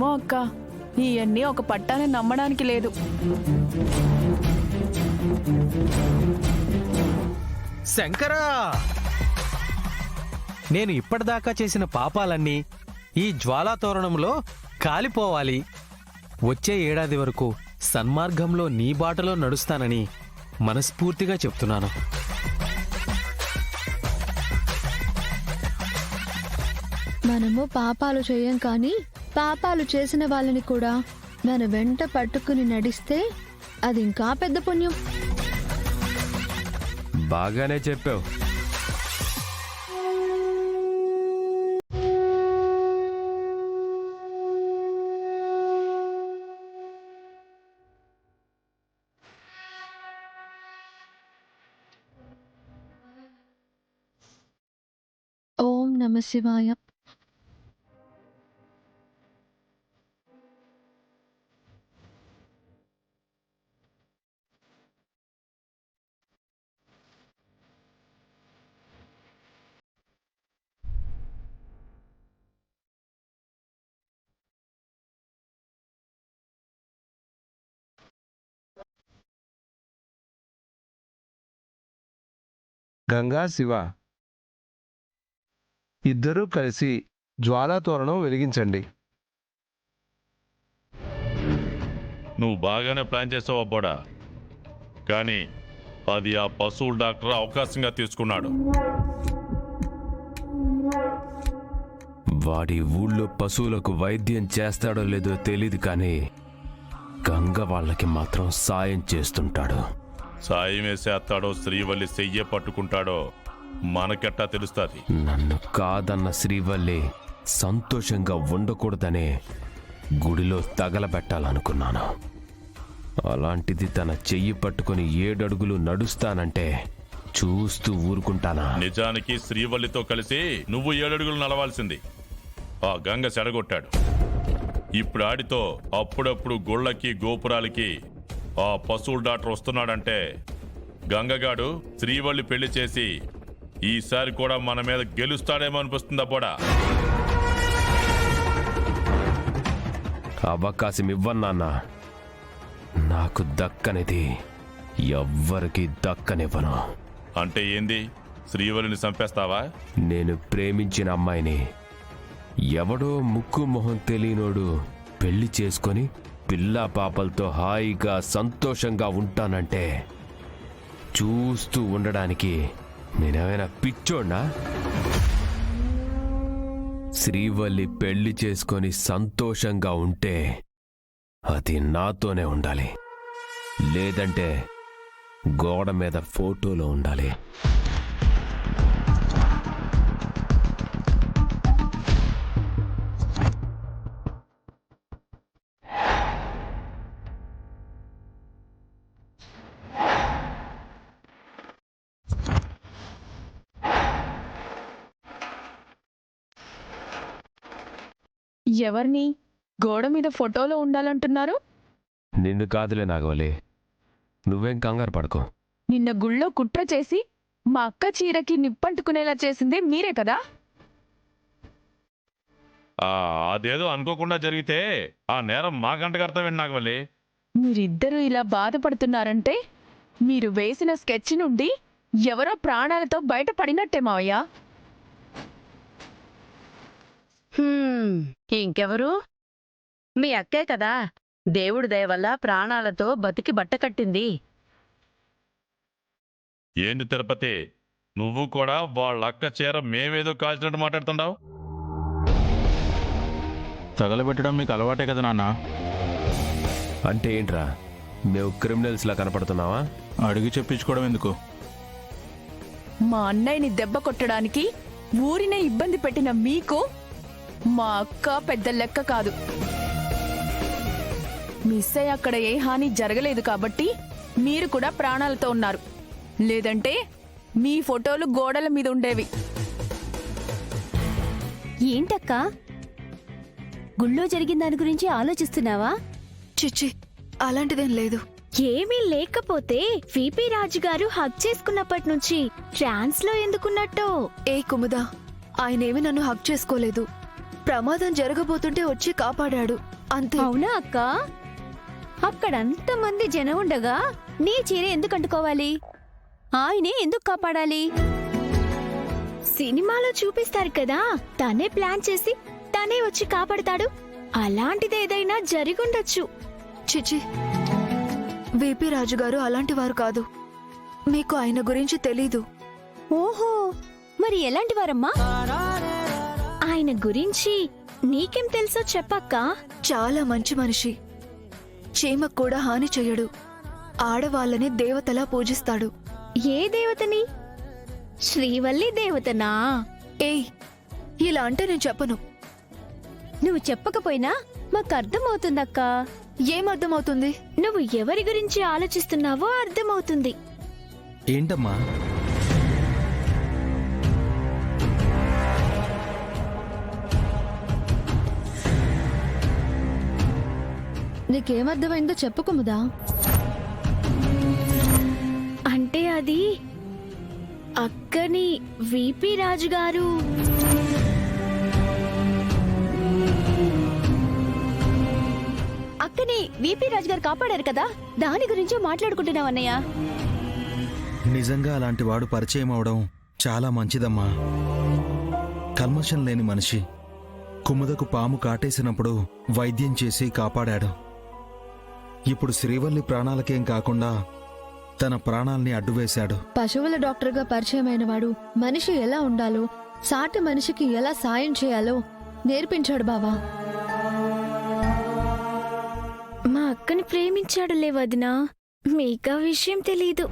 ఏమో అక్క, ఇవన్నీ ఒక పట్టాన్ని నమ్మడానికి లేదు. శంకరా, నేను ఇప్పటిదాకా చేసిన పాపాలన్నీ ఈ జ్వాలాతోరణంలో కాలిపోవాలి. వచ్చే ఏడాది వరకు సన్మార్గంలో నీ బాటలో నడుస్తానని మనస్ఫూర్తిగా చెప్తున్నాను. మనము పాపాలు చేయం, కానీ పాపాలు చేసిన వాళ్ళని కూడా మన వెంట పట్టుకుని నడిస్తే అది ఇంకా పెద్ద పుణ్యం. బాగానే చెప్పావు. ఓం నమ శివాయ. గంగా శివ ఇద్దరూ కలిసి జ్వాలాతోరణం వెలిగించండి. నువ్వు బాగానే ప్లాన్ చేసావు అబ్బోడా, కానీ అది ఆ పశువుల డాక్టర్ అవకాశంగా తీసుకున్నాడు. వాడి ఊళ్ళో పశువులకు వైద్యం చేస్తాడో లేదో తెలీదు, కానీ గంగ వాళ్ళకి మాత్రం సాయం చేస్తుంటాడు. సాయం వేసేస్తాడో శ్రీవల్లి చెయ్యే పట్టుకుంటాడో మనకెట్టా తెలుస్తుంది. నన్ను కాదన్న శ్రీవల్లి సంతోషంగా ఉండకూడదనే గుడిలో తగలబెట్టాలనుకున్నాను. అలాంటిది తన చెయ్యి పట్టుకుని 7 అడుగులు నడుస్తానంటే చూస్తూ ఊరుకుంటానా? నిజానికి శ్రీవల్లితో కలిసి నువ్వు 7 అడుగులు నడవాల్సింది. ఆ గంగ సెడగొట్టాడు. ఇప్పుడు ఆడితో అప్పుడప్పుడు గుళ్ళకి గోపురాలకి ఆ పశువుల డాక్టర్ వస్తున్నాడంటే గంగగాడు శ్రీవల్లి పెళ్లి చేసి ఈసారి కూడా మన మీద గెలుస్తాడేమో అనిపిస్తుందా పోడా? అవకాశం ఇవ్వన్నాన్న. నాకు దక్కనిది ఎవ్వరికి దక్కనివ్వను. అంటే ఏంది? శ్రీవల్లిని చంపేస్తావా? నేను ప్రేమించిన అమ్మాయిని ఎవడో ముక్కు మొహం తెలియనోడు పెళ్లి చేసుకొని పిల్లా పాపలతో హాయిగా సంతోషంగా ఉంటానంటే చూస్తూ ఉండడానికి నేనేమైనా పిచ్చోడ్నా? శ్రీవల్లి పెళ్లి చేసుకొని సంతోషంగా ఉంటే అది నాతోనే ఉండాలి, లేదంటే గోడ మీద ఫోటోలో ఉండాలి. ఎవరిని గోడ మీద ఫోటోలో ఉండాలంటున్నారు? నిన్ను కాదులే నాగవల్లి, నువ్వేం కంగారు పడకు. నిన్న గుళ్ళో కుట్ర చేసి మా అక్క చీరకి నిప్పంటుకునేలా చేసిందే మీరే కదా? అదేదో అనుకోకుండా జరిగితే ఆ నేరం మా గంట కర్తవ్యం నాగవల్లి. మీరిద్దరూ ఇలా బాధపడుతున్నారంటే మీరు వేసిన స్కెచ్ నుండి ఎవరో ప్రాణాలతో బయటపడినట్టే మావయ్య. ఇంకెవరు? మీ అక్కే కదా దేవుడి దయ వల్ల ప్రాణాలతో బతికి బట్టకట్టింది. ఏంది తిరుపతి, నువ్వు కూడా వాళ్ళ అక్క చీర మేమేదో కాల్చినట్టు మాట్లాడుతున్నావు? తగలబెట్టడం మీకు అలవాటే కదా నాన్న. అంటే ఏంట్రా, మేము క్రిమినల్స్లా కనపడుతున్నావా? అడిగి చెప్పించుకోవడం ఎందుకు? మా అన్నయ్యని దెబ్బ కొట్టడానికి ఊరినే ఇబ్బంది పెట్టిన మీకు మా అక్క పెద్ద లెక్క కాదు. మిస్ అయ్యి అక్కడ ఏ హాని జరగలేదు కాబట్టి మీరు కూడా ప్రాణాలతో ఉన్నారు, లేదంటే మీ ఫోటోలు గోడల మీద ఉండేవి. ఏంటక్కా, గుళ్ళో జరిగిన దాని గురించి ఆలోచిస్తున్నావా? చిచ్చి, అలాంటిదేం లేదు. ఏమీ లేకపోతే విపి రాజు గారు హక్ చేసుకున్నప్పటి నుంచి ట్రాన్స్ లో ఎందుకున్నట్టో. ఏ కుముదా, ఆయనేమి నన్ను హక్ చేసుకోలేదు. ప్రమాదం జరగబోతుంటే వచ్చి కాపాడాడు అంతే. అవునా అక్క? అక్కడంత మంది జనం ఉండగా నీ చీర ఎందుకు అంటుకోవాలి? ఆయనే ఎందుకు కాపాడాలి? సినిమాలో చూపిస్తారు కదా, తనే ప్లాన్ చేసి తనే వచ్చి కాపాడతాడు. అలాంటిదేదైనా జరిగుండొచ్చు. చిచి, విపి రాజు గారు అలాంటి వారు కాదు. మీకు ఆయన గురించి తెలీదు. ఓహో, మరి ఎలాంటి వారమ్మా? ఆయన గురించి నీకేం తెలుసో చెప్పక్క. చాలా మంచి మనిషి. చీమకు కూడా హాని చెయ్యడు. ఆడవాళ్ళని దేవతలా పూజిస్తాడు. ఏ దేవతని? శ్రీవల్లి దేవతనా? ఏయ్, ఇలా అంటే నేను చెప్పను. నువ్వు చెప్పకపోయినా మాకు అర్థమవుతుందక్క. ఏం అర్థమవుతుంది? నువ్వు ఎవరి గురించి ఆలోచిస్తున్నావో అర్థమవుతుంది. ఏంటమ్మా? నీకేమర్థమైందో చెప్పుకుముదా. అంటే అది అక్కని విపి రాజు గారు అక్కని విపి రాజు గారు కాపాడారు కదా, దాని గురించే మాట్లాడుకుంటున్నావు అన్నయ్య. నిజంగా అలాంటి వాడు పరిచయం అవడం చాలా మంచిదమ్మా. కల్మషం లేని మనిషి. కుముదకు పాము కాటేసినప్పుడు వైద్యం చేసి కాపాడాడు. ఇప్పుడు శ్రీవల్లి ప్రాణాలకేం కాకుండా తన ప్రాణాల్ని అడ్డువేశాడు. పశువుల డాక్టర్గా పరిచయమైన వాడు మనిషి ఎలా ఉండాలో, సాటి మనిషికి ఎలా సాయం చేయాలో నేర్పించాడు బావా. మా అక్కని ప్రేమించాడులే వదినా, మీకా విషయం తెలీదు.